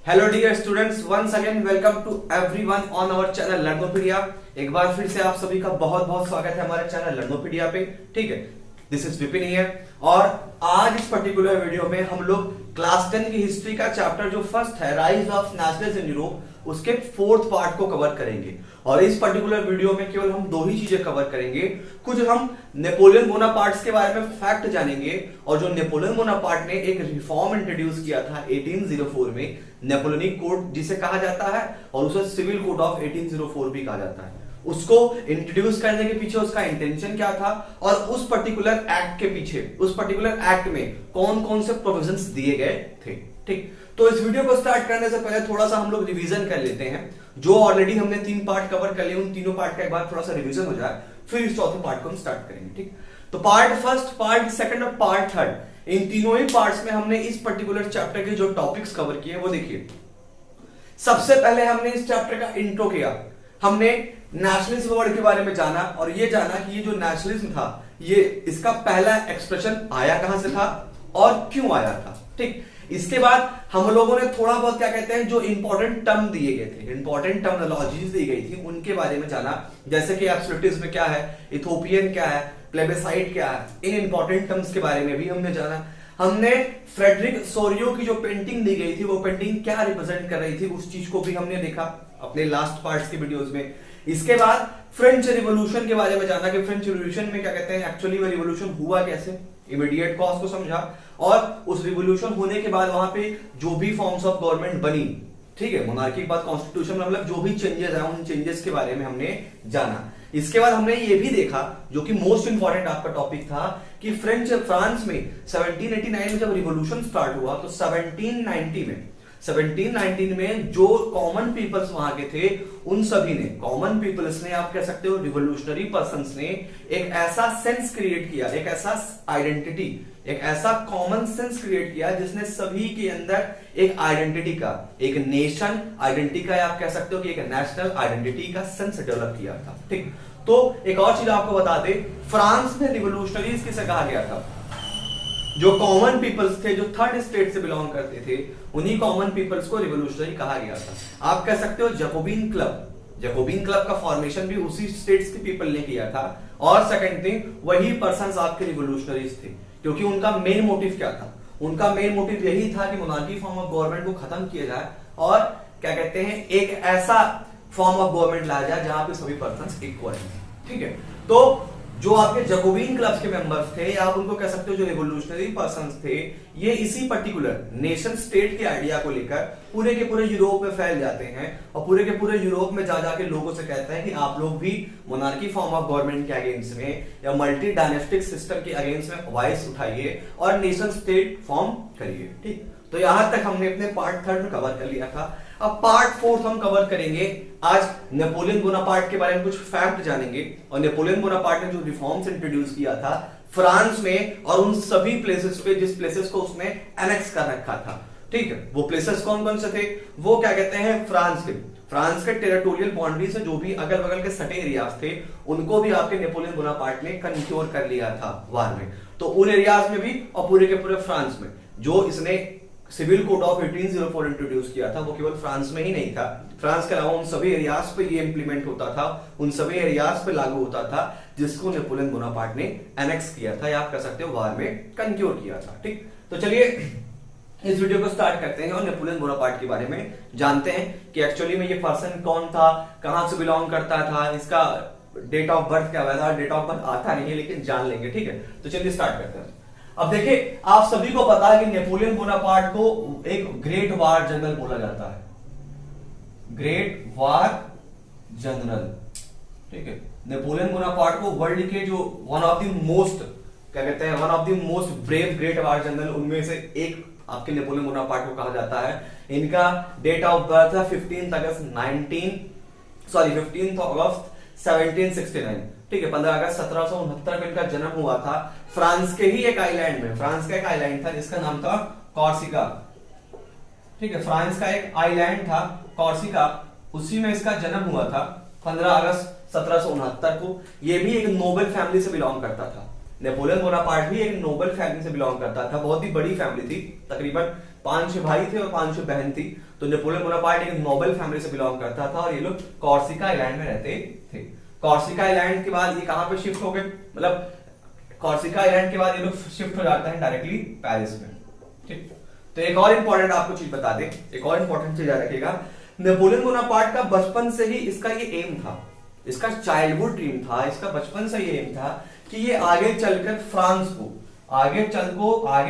Hello dear students, once again welcome to everyone on our channel Learnopedia. एक बार फिर से आप सभी का बहुत बहुत स्वागत है हमारे चैनल लर्नोपीडिया पे। ठीक है, दिस इज विपिन हियर और आज इस पर्टिकुलर वीडियो में हम लोग क्लास 10 की हिस्ट्री का चैप्टर जो फर्स्ट है rise of nationalism in Europe, उसके फोर्थ पार्ट को कवर करेंगे। और इस पर्टिकुलर वीडियो में केवल हम दो ही चीजें कवर करेंगे। कुछ हम नेपोलियन बोनापार्ट के बारे में फैक्ट जानेंगे और जो नेपोलियन बोनापार्ट ने एक रिफॉर्म इंट्रोड्यूस किया था 1804 में, नेपोलियनिक कोड जिसे कहा जाता है और उसे सिविल कोड ऑफ 1804 भी कहा जाता है, उसको इंट्रोड्यूस करने के पीछे उसका इंटेंशन क्या था और उस पर्टिकुलर एक्ट के पीछे, उस पर्टिकुलर एक्ट में कौन कौन से प्रोविजंस दिए गए थे। ठीक, तो इस वीडियो को स्टार्ट करने से पहले थोड़ा सा हम लोग रिवीजन कर लेते हैं। जो ऑलरेडी हमने 3 पार्ट कवर कर लिए, उन तीनों पार्ट का एक बार थोड़ा सा रिवीजन हो जाए, फिर इस चौथे पार्ट को हम स्टार्ट करेंगे। ठीक, तो पार्ट फर्स्ट, पार्ट सेकंड और पार्ट थर्ड, इन तीनों ही पार्ट्स में हमने इस पर्टिकुलर चैप्टर के जो टॉपिक्स कवर किए वो देखिए। सबसे पहले हमने इस चैप्टर का इंट्रो किया, हमने नेशनलिज्म वर्ड के बारे में जाना और ये जाना कि ये जो नेशनलिज्म था, ये इसका पहला एक्सप्रेशन आया कहां से था और क्यों आया था। ठीक, इसके बाद हम लोगों ने थोड़ा बहुत क्या कहते हैं जो इंपॉर्टेंट टर्म दिए गए थे, इंपॉर्टेंट टर्मिनोलॉजीज दी गई थी, उनके बारे में जाना, जैसे कि एब्सोल्यूटिज्म क्या है, इथोपियन क्या है, प्लेबेसाइट क्या है, इन इंपॉर्टेंट टर्म्स के बारे में भी हमने जाना। हमने फ्रेडरिक सोरियो की जो पेंटिंग दी गई थी, वो पेंटिंग क्या रिप्रेजेंट कर रही थी, उस चीज को भी हमने देखा अपने लास्ट पार्ट्स की वीडियोस में। इसके बाद फ्रेंच रिवॉल्यूशन के बारे में जाना कि फ्रेंच रिवॉल्यूशन में क्या कहते हैं, एक्चुअली वो रिवॉल्यूशन हुआ कैसे, इमीडिएट कॉज को समझा और उस रिवॉल्यूशन होने के बाद वहां पे जो भी फॉर्म्स ऑफ गवर्नमेंट बनी, ठीक है, मोनार्की के बाद कॉन्स्टिट्यूशन में, मतलब जो भी चेंजेस आए उन चेंजेस के बारे में हमने जाना। इसके बाद हमने ये भी देखा, जो कि मोस्ट इंपॉर्टेंट आपका टॉपिक था, कि फ्रांस में 1789 में जब रिवॉल्यूशन स्टार्ट हुआ तो 1790 में जो कॉमन पीपल्स वहां के थे, उन सभी ने, कॉमन पीपल्स ने, आप कह सकते हो रिवोल्यूशनरी पर्संस ने एक ऐसा सेंस क्रिएट किया, एक ऐसा आइडेंटिटी, एक ऐसा कॉमन सेंस क्रिएट किया जिसने सभी के अंदर एक आइडेंटिटी का, एक नेशन आइडेंटिटी का, आप कह सकते हो कि एक नेशनल आइडेंटिटी का सेंस डेवलप किया था। ठीक, तो एक और चीज आपको बता दे, फ्रांस में रिवोल्यूशनरीज किसे कहा गया था, जो कॉमन पीपल्स थे, जो थर्ड स्टेट से बिलोंग करते थे, उन्हीं कॉमन पीपल्स को रिवोल्यूशनरी कहा गया था। आप कह सकते हो जैकोबिन क्लब का फॉर्मेशन भी उसी स्टेट्स के पीपल ने किया था। और सेकंड थिंग, वही पर्संस आपके रिवोल्यूशनरीज थे, क्योंकि उनका मेन मोटिव क्या था, उनका मेन मोटिव यही था कि मोनार्की फॉर्म ऑफ गवर्नमेंट को खत्म किया जाए और क्या कहते हैं, एक ऐसा फॉर्म ऑफ गवर्नमेंट लाया जाए जहां पे सभी पर्संस इक्वल हैं। ठीक है, तो जो आपके जैकोबिन क्लब्स के मेंबर्स थे, या आप उनको कह सकते हो जो रिवोल्यूशनरी पर्संस थे, ये इसी पर्टिकुलर नेशन स्टेट के आइडिया को लेकर पूरे के पूरे यूरोप में फैल जाते हैं और पूरे के पूरे यूरोप में जा जाके लोगों से कहते हैं कि आप लोग भी मोनार्की फॉर्म ऑफ गवर्नमेंट के अगेंस्ट में या मल्टी डायनेस्टिक सिस्टम के अगेंस्ट में वॉइस उठाइए और नेशन स्टेट फॉर्म करिए। ठीक, तो यहां तक हमने अपने पार्ट थर्ड में कवर कर लिया था। अब पार्ट फोर्थ हम कवर करेंगे। आज नेपोलियन बोनापार्ट के बारे में कुछ फैक्ट जानेंगे और नेपोलियन बोनापार्ट ने जो रिफॉर्म्स इंट्रोड्यूस किया था फ्रांस में और उन सभी प्लेसेस पे जिस प्लेसेस को उसने एनेक्स कर रखा था। ठीक है, वो प्लेसेस कौन कौन से थे, वो क्या कहते हैं, फ्रांस के टेरिटोरियल बाउंड्री से जो भी अगल बगल के सटे एरियाज थे, उनको भी आपके नेपोलियन बोनापार्ट ने कंक्योर कर लिया था वार में। तो उन एरियाज में भी और पूरे के पूरे फ्रांस में जो इसने सिविल कोड ऑफ 1804 इंट्रोड्यूस किया था, वो केवल फ्रांस में ही नहीं था, फ्रांस के अलावा उन सभी एरियाज पे ये इंप्लीमेंट होता था, उन सभी एरियाज पे लागू होता था जिसको नेपोलियन बोनापार्ट ने एनेक्स किया था, या आप कह सकते हो वार में कंक्योर किया था। ठीक, तो चलिए इस वीडियो को स्टार्ट करते हैं और नेपोलियन बोनापार्ट के बारे में जानते हैं कि एक्चुअली में ये पर्सन कौन था, कहां से बिलोंग करता था, इसका डेट ऑफ बर्थ क्या हुआ था। डेट ऑफ बर्थ आता नहीं है लेकिन जान लेंगे। ठीक है, तो चलिए स्टार्ट करते हैं। अब देखिए, आप सभी को पता है कि नेपोलियन बोनापार्ट को एक ग्रेट वार जनरल बोला जाता है, ग्रेट वार जनरल। ठीक है, नेपोलियन बोनापार्ट को वर्ल्ड के जो वन ऑफ द मोस्ट, क्या कहते हैं, one of the most brave great war general, उनमें से एक आपके नेपोलियन बोनापार्ट को कहा जाता है। इनका डेट ऑफ बर्थ है 15 अगस्त 1769। ठीक है, 15 अगस्त 1769 में इनका जन्म हुआ था। फ्रांस के ही एक आइलैंड में, फ्रांस का एक आइलैंड था जिसका नाम था कॉर्सिका। ठीक है, फ्रांस का एक आइलैंड था कॉर्सिका, उसी में इसका जन्म हुआ था 15 अगस्त 1769 को। यह भी एक नोबल फैमिली से बिलोंग करता था। नेपोलियन बोनापार्ट भी एक नोबल फैमिली से बिलोंग करता था, बहुत ही बड़ी फैमिली थी, तकरीबन 5-6 भाई थे और 5-6 बहन थी। तो नेपोलियन बोनापार्ट एक नोबल फैमिली से बिलोंग करता था और ये लोग कॉर्सिका आइलैंड में रहते थे। कॉर्सिका आइलैंड के बाद ये कहां पे शिफ्ट हो गए, मतलब कॉर्सिका आइलैंड के बाद ये लोग शिफ्ट हो जाते हैं डायरेक्टली पेरिस में। ठीक, तो एक और इंपॉर्टेंट आपको चीज बता दें, एक और इंपॉर्टेंट चीज याद रखिएगा, नेपोलियन बोनापार्ट का बचपन से ही इसका ये एम था, इसका चाइल्डहुड ड्रीम था, इसका बचपन से ये एम था कि ये आगे चलकर फ्रांस को आगे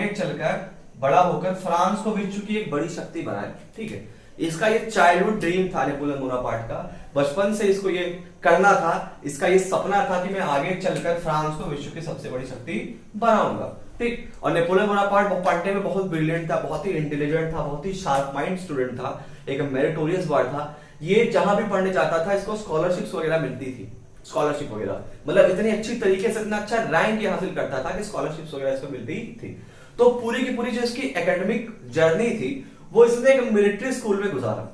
चलकर बड़ा होकर फ्रांस को विश्व की एक बड़ी शक्ति बनाए। ठीक है, इसका ये चाइल्डहुड ड्रीम था नेपोलियन बोनापार्ट का, बचपन से इसको ये करना था, इसका ये सपना था कि मैं आगे चलकर फ्रांस को विश्व की सबसे बड़ी शक्ति बनाऊंगा। ठीक, और नेपोलियन बोनापार्ट पढ़ने में बहुत ब्रिलियंट था, बहुत ही इंटेलिजेंट था, बहुत ही शार्प माइंड स्टूडेंट था, एक मेरिटोरियस बॉय था। ये जहां भी पढ़ने जाता था इसको स्कॉलरशिप्स वगैरह मिलती थी, स्कॉलरशिप वगैरह, मतलब इतनी अच्छी तरीके से इतना अच्छा रैंक हासिल करता था कि स्कॉलरशिप्स वगैरह इसको मिलती थी। तो पूरी की पूरी जो इसकी एकेडमिक जर्नी थी वो इसने एक मिलिट्री स्कूल में गुजारा।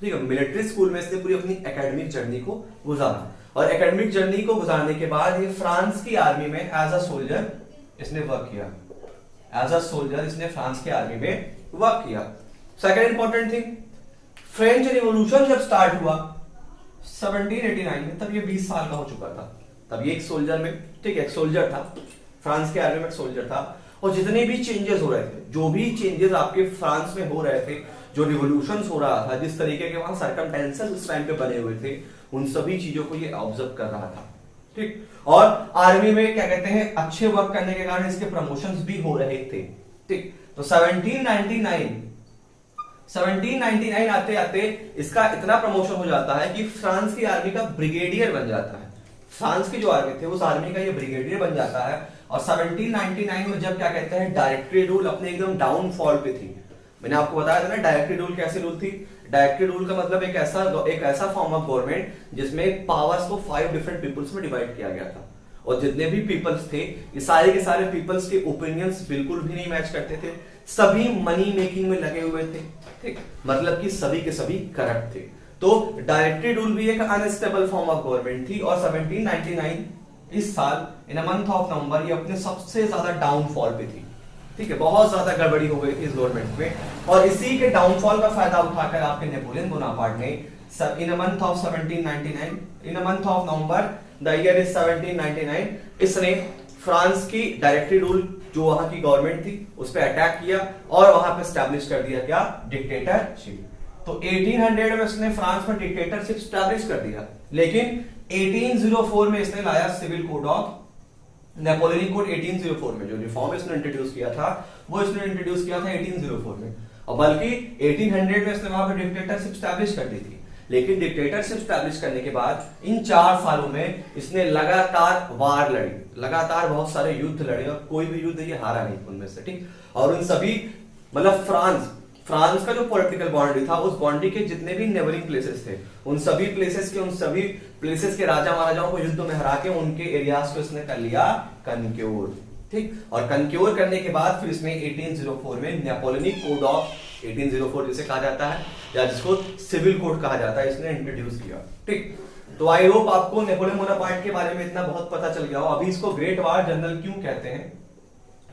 ठीक है, मिलिट्री स्कूल में इसने पूरी अपनी एकेडमिक जर्नी को गुजारा और एकेडमिक जर्नी को गुजारने के बाद ये फ्रांस की आर्मी में एज अ सोल्जर इसने वर्क किया, एज अ सोल्जर इसने फ्रांस की आर्मी में वर्क किया। Second important thing, French revolution जब स्टार्ट हुआ 1789 में, तब ये 20 साल का हो चुका था, तब ये एक सोल्जर में, ठीक है, एक सोल्जर था, फ्रांस के आर्मी में एक सोल्जर था। और जितने भी चेंजेस हो रहे थे, जो भी चेंजेस आपके फ्रांस में हो रहे थे, जो रिवॉल्यूशंस हो रहा था, जिस तरीके के वहां सर्कमस्टेंसेस उस टाइम पे बने हुए थे, उन सभी चीजों को ये ऑब्जर्व कर रहा था। ठीक, और आर्मी में क्या कहते हैं, अच्छे वर्क करने के कारण इसके प्रमोशंस भी हो रहे थे। ठीक, तो 1799 आते आते इसका इतना प्रमोशन हो जाता है कि फ्रांस की आर्मी का ब्रिगेडियर बन जाता है। फ्रांस की जो आर्मी थे उस आर्मी का ये ब्रिगेडियर बन जाता है। और 1799 में जब क्या कहते हैं डायरेक्टरी रूल अपने एकदम डाउनफॉल पे थी, मैंने आपको बताया था ना डायरेक्टरी रूल कैसे रूल थी। डायरेक्टरी रूल का मतलब एक ऐसा फॉर्म ऑफ गवर्नमेंट जिसमें पावर्स को 5 डिफरेंट पीपल्स में डिवाइड किया गया था और जितने भी पीपल्स थे ये सारे के सारे पीपल्स के ओपिनियंस बिल्कुल भी नहीं मैच करते थे, सभी मनी मेकिंग में लगे हुए थे। ठीक, मतलब कि सभी के सभी करप्ट थे। तो डायरेक्टरी रूल भी एक अनस्टेबल फॉर्म ऑफ गवर्नमेंट थी और 1799 इस साल इन मंथ ऑफ नवंबर ये अपने सबसे ज्यादा डाउनफॉल पे थी। ठीक है, बहुत ज्यादा गड़बड़ी हो गई थी इस गवर्नमेंट में और इसी के डाउनफॉल का फायदा उठाकर आपके नेपोलियन बोनापार्ट ने इन month of 1799 in month of November the year is 1799 इसने फ्रांस की डायरेक्टरी रूल जो वहां की गवर्नमेंट थी उस पर अटैक किया और वहां पे स्टैब्लिश कर दिया क्या, डिक्टेटरशिप। तो 1800 में इसने फ्रांस में डिक्टेटरशिप स्टैब्लिश कर दिया, लेकिन 1804 में इसने लाया civil code of Napoleon code. 1804 में जो रिफॉर्म इसने इंट्रोड्यूस किया था वो इसने इंट्रोड्यूस किया था 1804 में, और बल्कि 1800 में इसने वहां पे डिक्टेटरशिप स्टैब्लिश कर दी थी। लेकिन डिक्टेटरशिप स्टैब्लिश करने के बाद इन 4 सालों में इसने लगातार वार लड़ी, लगातार बहुत सारे युद्ध लड़े और कोई भी युद्ध ये हारा नहीं उनमें से। ठीक, और उन सभी मतलब फ्रांस का जो पॉलिटिकल बाउंड्री था उस बाउंड्री के जितने भी नेबरिंग प्लेसेस थे उन सभी प्लेसेस के राजा महाराजाओं को युद्ध में हरा के उनके एरियाज को इसने कर लिया कनक्योर। ठीक, और कनक्योर करने के बाद फिर इसने 1804 में नेपोलियनिक कोड ऑफ 1804 जिसे कहा जाता है या जिसको सिविल कोड कहा जाता है इसने इंट्रोड्यूस किया। ठीक, तो आई होप आपको नेपोलियन बोनापार्ट के बारे में इतना बहुत पता चल गया हो। अभी इसको ग्रेट वार जनरल क्यों कहते हैं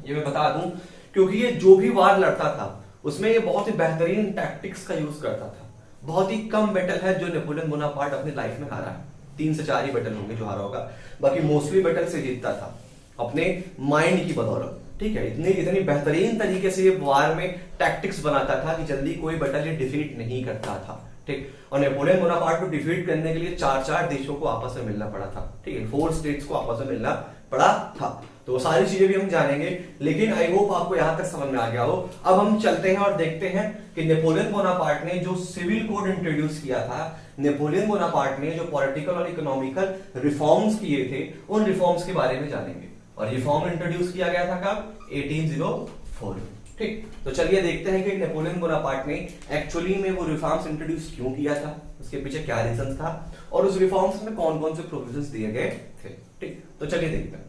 ये मैं बता दूं, क्योंकि ये जो भी वार लड़ता था उसमें ये बहुत ही बेहतरीन टैक्टिक्स का यूज करता था। बहुत ही कम बैटल है जो नेपोलियन बोनापार्ट अपनी लाइफ में हारा है, 3 से 4 ही बैटल होंगे जो हारा होगा, बाकी मोस्टली बैटल से जीतता था अपने माइंड की बदौलत। ठीक है, इतनी बेहतरीन तरीके से ये वार में टैक्टिक्स बनाता था कि जल्दी कोई बैटल ये डिफीट नहीं करता था। ठीक, और नेपोलियन बोनापार्ट को डिफीट करने के लिए 4 देशों को आपस में मिलना पड़ा था। ठीक है, 4 स्टेट्स को आपस में मिलना पड़ा था। तो वो सारी चीजें भी हम जानेंगे, लेकिन आई होप आपको यहां तक समझ में आ गया हो। अब हम चलते हैं और देखते हैं कि नेपोलियन बोनापार्ट ने जो सिविल कोड इंट्रोड्यूस किया था, नेपोलियन बोनापार्ट ने जो पॉलिटिकल और इकोनॉमिकल रिफॉर्म्स किए थे उन रिफॉर्म्स के बारे में जानेंगे। और रिफॉर्म इंट्रोड्यूस किया गया था कब, 1804। ठीक, तो चलिए देखते हैं कि नेपोलियन बोनापार्ट ने एक्चुअली में वो रिफॉर्म्स इंट्रोड्यूस क्यों किया था, उसके पीछे क्या रीजन था और उस रिफॉर्म्स में कौन कौन से प्रोविजंस दिए गए थे। ठीक, तो चलिए देखते हैं।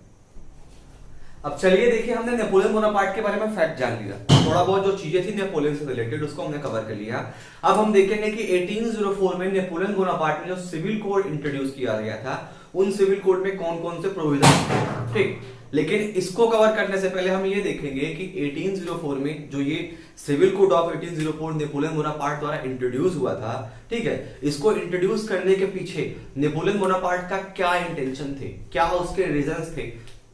अब चलिए देखिए, हमने नेपोलियन बोनापार्ट के बारे में फैक्ट जान लिया, थोड़ा बहुत जो चीजें थी नेपोलियन से रिलेटेड उसको हमने कवर कर लिया। अब हम देखेंगे कि 1804 में नेपोलियन बोनापार्ट ने जो सिविल कोड इंट्रोड्यूस किया गया था उन सिविल कोड में कौन कौन से प्रोविजन थे। ठीक, लेकिन इसको कवर करने से पहले हम ये देखेंगे कि 1804 में जो ये civil code of 1804 Napoleon Bonaparte द्वारा इंट्रोड्यूस हुआ था, ठीक है, इसको इंट्रोड्यूस करने के पीछे नेपोलियन बोनापार्ट का क्या इंटेंशन थे, क्या उसके रीजंस थे।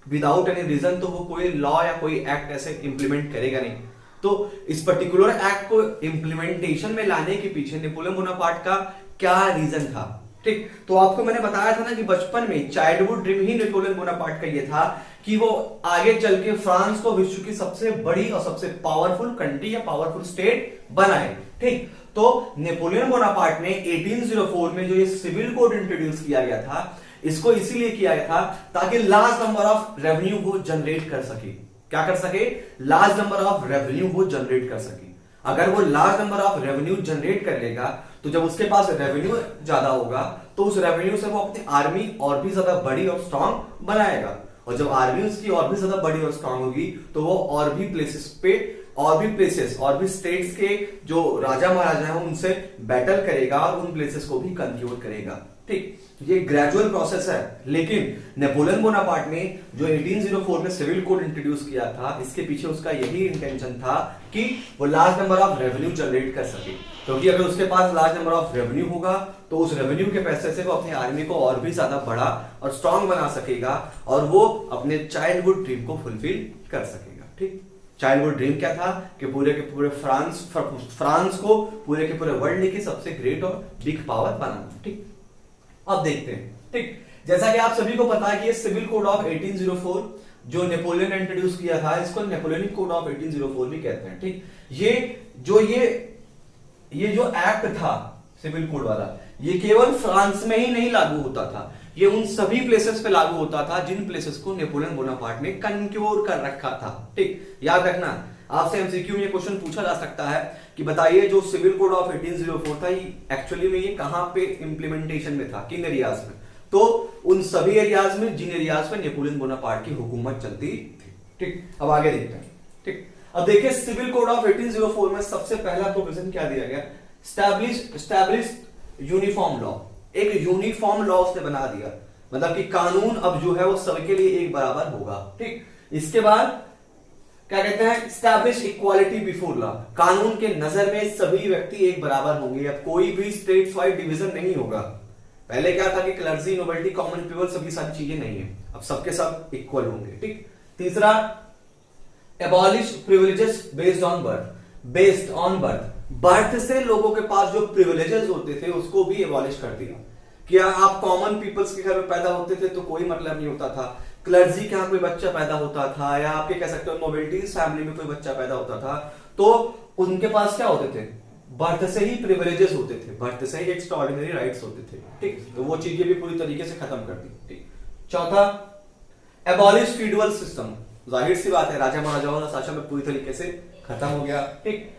विदाउट एनी रीजन तो वो कोई लॉ या कोई एक्ट ऐसे इंप्लीमेंट करेगा नहीं। तो इस पर्टिकुलर एक्ट को इंप्लीमेंटेशन में लाने के पीछे नेपोलियन बोनापार्ट का क्या रीजन था, ठीक। तो आपको मैंने बताया था ना कि बचपन में चाइल्डहुड ड्रीम ही नेपोलियन बोनापार्ट का ये था कि वो आगे चल के फ्रांस को विश्व की सबसे बड़ी और सबसे पावरफुल कंट्री या पावरफुल स्टेट बनाए, ठीक। तो नेपोलियन बोनापार्ट ने 1804 में जो ये सिविल कोड इंट्रोड्यूस किया गया था, इसको इसीलिए किया गया था ताकि लार्ज नंबर ऑफ रेवेन्यू वो जनरेट कर सके। क्या कर सके? लार्ज नंबर ऑफ रेवेन्यू वो जनरेट कर सके। अगर वो large number of revenue generate कर लेगा तो जब उसके पास रेवेन्यू ज्यादा होगा तो उस रेवेन्यू से वो अपनी आर्मी और भी ज्यादा बड़ी और स्ट्रांग बनाएगा, और जब आर्मी उसकी और भी ज्यादा बड़ी और स्ट्रांग होगी तो वो और भी प्लेसेस पे और भी स्टेट्स के जो राजा महाराजा हैं उनसे बैटल करेगा और उन प्लेसेस को भी कंक्यूर करेगा, ठीक। ये ग्रेजुअल प्रोसेस है, लेकिन नेपोलियन बोनापार्ट ने जो 1804 में सिविल कोड इंट्रोड्यूस किया था, इसके पीछे उसका यही इंटेंशन था कि वो large number of revenue generate कर सके, क्योंकि अगर उसके पास लार्ज नंबर ऑफ रेवेन्यू होगा तो उस रेवेन्यू के पैसे से वो अपनी आर्मी को और भी ज्यादा बड़ा और स्ट्रांग बना सकेगा और वो अपने चाइल्डहुड ड्रीम को फुलफिल कर सकेगा, ठीक। चाइल्डहुड ड्रीम क्या था कि पूरे के पूरे फ्रांस को पूरे के पूरे वर्ल्ड की सबसे ग्रेट और बिग पावर बनाना, ठीक। अब देखते हैं, ठीक। जैसा कि आप सभी को पता है कि ये सिविल कोड ऑफ 1804 जो नेपोलियन ने इंट्रोड्यूस किया था, इसको नेपोलियनिक कोड ऑफ 1804 भी कहते हैं, ठीक। ये जो एक्ट था सिविल कोड वाला, ये केवल फ्रांस में ही नहीं लागू होता था, ये उन सभी प्लेसेस पे लागू होता था जिन प्लेसेस को नेपोलियन बोनापार्ट ने कंक्योर कर रखा था, ठीक। याद रखना, आपसे एमसीक्यू में ये क्वेश्चन पूछा जा सकता है कि बताइए जो सिविल कोड ऑफ 1804 था एक्चुअली में ये कहां पे इंप्लीमेंटेशन में था, किन एरियाज में? तो उन सभी एरियाज में जिन एरियाज में नेपोलियन बोनापार्ट की हुकूमत चलती थी, ठीक। अब आगे देखते हैं, ठीक। अब देखिए सिविल कोड ऑफ 1804 में सबसे पहला प्रोविजन क्या दिया गया? स्टैब्लिश यूनिफॉर्म लॉ, एक यूनिफॉर्म लॉ उसने बना दिया, मतलब कि कानून अब जो है वो सबके लिए एक बराबर होगा, ठीक। इसके बाद क्या कहते हैं? स्टैब्लिश इक्वालिटी बिफोर लॉ, कानून के नजर में सभी व्यक्ति एक बराबर होंगे, अब कोई भी स्टेट्स वाइड डिवीजन नहीं होगा। पहले क्या था कि क्लर्जी, नोबेलिटी, कॉमन पीपल सभी सारी चीजें नहीं है, अब सबके सब इक्वल होंगे, ठीक। तीसरा, abolish privileges based on birth से लोगों के पास जो प्रिविलेजेस होते थे उसको भी एबॉलिश कर दिया। क्या आप कॉमन पीपल्स के घर में पैदा होते थे तो कोई मतलब नहीं होता था, क्लर्जी के यहाँ कोई बच्चा पैदा होता था, या आपके कह सकते हो नोबेलिटी फैमिली में कोई बच्चा पैदा होता था तो उनके पास क्या होते थे? बर्थ से ही प्रिविलेजेस होते थे, बर्थ से ही एक्स्ट्राऑर्डिनरी राइट्स होते थे, ठीक। तो वो चीजें भी पूरी तरीके से खत्म कर दी, ठीक। चौथा, एबॉलिश फीडुअल सिस्टम, जाहिर सी बात है राजा महाराजाओं का शासन में पूरी तरीके से खत्म हो गया, ठीक।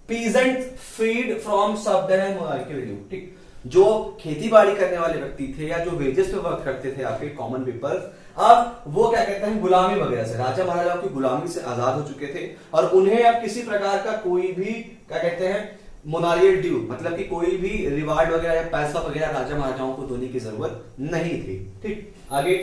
Peasant freed from subordinate monarchial rule, ठीक। जो खेती बाड़ी करने वाले व्यक्ति थे या जो वेजेस पे वर्क करते थे आपके कॉमन पीपल, अब वो क्या कहते हैं गुलामी वगैरह से, राजा महाराजाओं की गुलामी से आजाद हो चुके थे और उन्हें अब किसी प्रकार का कोई भी क्या कहते हैं मोनारियल ड्यू, मतलब कि कोई भी रिवार्ड वगैरह या पैसा वगैरह राजा महाराजाओं को देने की जरूरत नहीं थी, ठीक। आगे,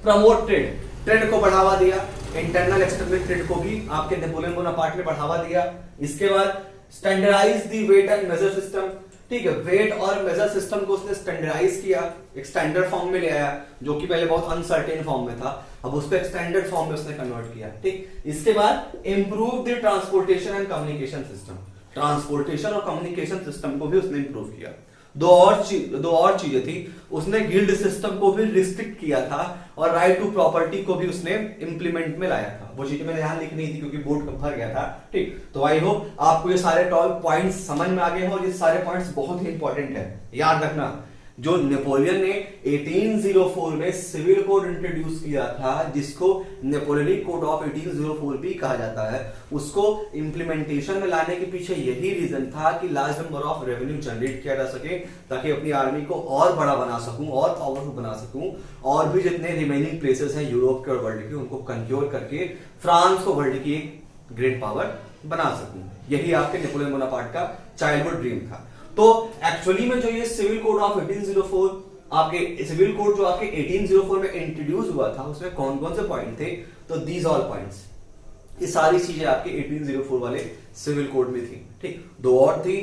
प्रमोट ट्रेड को बढ़ावा दिया, इंटरनल एक्सटर्नल ट्रेड को भी आपके नेपोलियन बोनापार्ट ने बढ़ावा दिया। इसके बाद standardise the weight and measure system, ठीक है, वेट और मेजर सिस्टम को उसने स्टैंडर्डाइज किया, एक स्टैंडर्ड फॉर्म में ले आया, जो कि पहले बहुत अनसर्टेन फॉर्म में था, अब उसको एक स्टैंडर्ड फॉर्म में उसने कन्वर्ट किया, ठीक। इसके बाद improve the transportation and communication system, transportation और कम्युनिकेशन सिस्टम को भी उसने इंप्रूव किया। दो और चीजें थी, उसने गिल्ड सिस्टम को भी रिस्ट्रिक्ट किया था और राइट टू प्रॉपर्टी को भी उसने इंप्लीमेंट में लाया था। वो चीजें मैंने यहां लिखी नहीं थी क्योंकि बोर्ड भर गया था, ठीक। तो आई होप आपको ये सारे पॉइंट्स समझ में आ गए हो और ये सारे पॉइंट्स बहुत ही इंपॉर्टेंट है, याद रखना। जो नेपोलियन ने 1804 में सिविल कोड इंट्रोड्यूस किया था, जिसको नेपोलियनिक कोड ऑफ 1804 भी कहा जाता है, उसको इंप्लीमेंटेशन में लाने के पीछे यही रीजन था कि large number of revenue generate किया जा सके ताकि अपनी आर्मी को और बड़ा बना सकूं और पावरफुल बना सकूं और भी जितने रिमेनिंग प्लेसेस हैं यूरोप के और वर्ल्ड के उनको कंक्योर करके फ्रांस को वर्ल्ड की एक ग्रेट पावर बना सकूं। यही आपके नेपोलियन बोनापार्ट का चाइल्डहुड ड्रीम था। तो एक्चुअली में जो ये सिविल कोड ऑफ 1804 आपके सिविल कोड जो आपके 1804 में इंट्रोड्यूस हुआ था उसमें कौन कौन से पॉइंट थे, तो दीज ऑल पॉइंट्स, ये सारी चीजें आपके 1804 वाले सिविल कोड में थी। ठीक, दो और थी,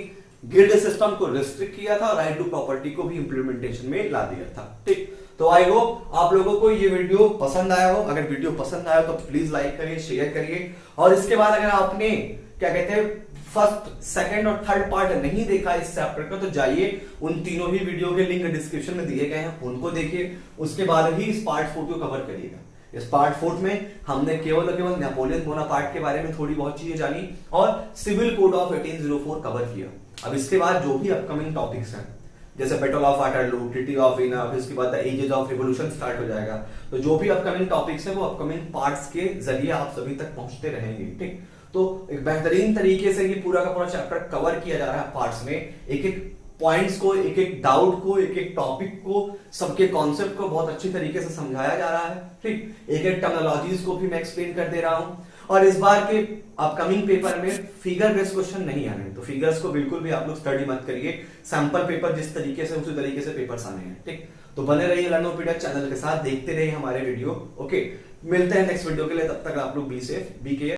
गिल्ड सिस्टम को रिस्ट्रिक्ट किया था, राइट टू प्रॉपर्टी को भी इंप्लीमेंटेशन में ला दिया था। ठीक, तो आई होप आप लोगों को ये वीडियो पसंद आया हो। अगर वीडियो पसंद आया तो प्लीज लाइक करिए, शेयर करिए, और इसके बाद अगर आपने क्या कहते हैं फर्स्ट, सेकंड और थर्ड पार्ट नहीं देखा इस चैप्टर का, तो जाइए उन तीनों ही वीडियो के लिंक डिस्क्रिप्शन में दिए गए हैं, उनको देखिए, उसके बाद ही इस पार्ट 4 को कवर करिएगा। इस पार्ट 4 में हमने केवल नेपोलियन बोनापार्ट के बारे में थोड़ी बहुत चीजें जानी और सिविल कोड ऑफ 1804 कवर किया। अब इसके बाद जो भी अपकमिंग टॉपिक्स हैं, जैसे battle of Waterloo, treaty of Vienna, फिर इसके बाद the ages of revolution start हो जाएगा। तो जो भी अपकमिंग टॉपिक्स हैं वो अपकमिंग पार्ट्स के जरिए आप सभी तक पहुंचते रहेंगे। ठीक, तो एक बेहतरीन तरीके से ये पूरा का पूरा चैप्टर कवर किया जा रहा है पार्ट्स में, एक एक पॉइंट्स को, एक एक डाउट को, एक एक टॉपिक को, सबके कॉन्सेप्ट को बहुत अच्छी तरीके से समझाया जा रहा है। ठीक, एक एक टर्मिनोलॉजीज को भी मैं एक्सप्लेन कर दे रहा हूं। और इस बार के अपकमिंग पेपर में फिगर बेस्ड क्वेश्चन नहीं आने, तो फिगर्स को बिल्कुल भी आप लोग स्टडी मत करिए, सैंपल पेपर जिस तरीके से उसी तरीके से पेपर्स आने हैं। ठीक, तो बने रहिए लर्नोपीडिया चैनल के साथ, देखते रहिए हमारे वीडियो। ओके, मिलते हैं नेक्स्ट वीडियो के लिए, तब तक आप लोग बी सेफ, बी केयर।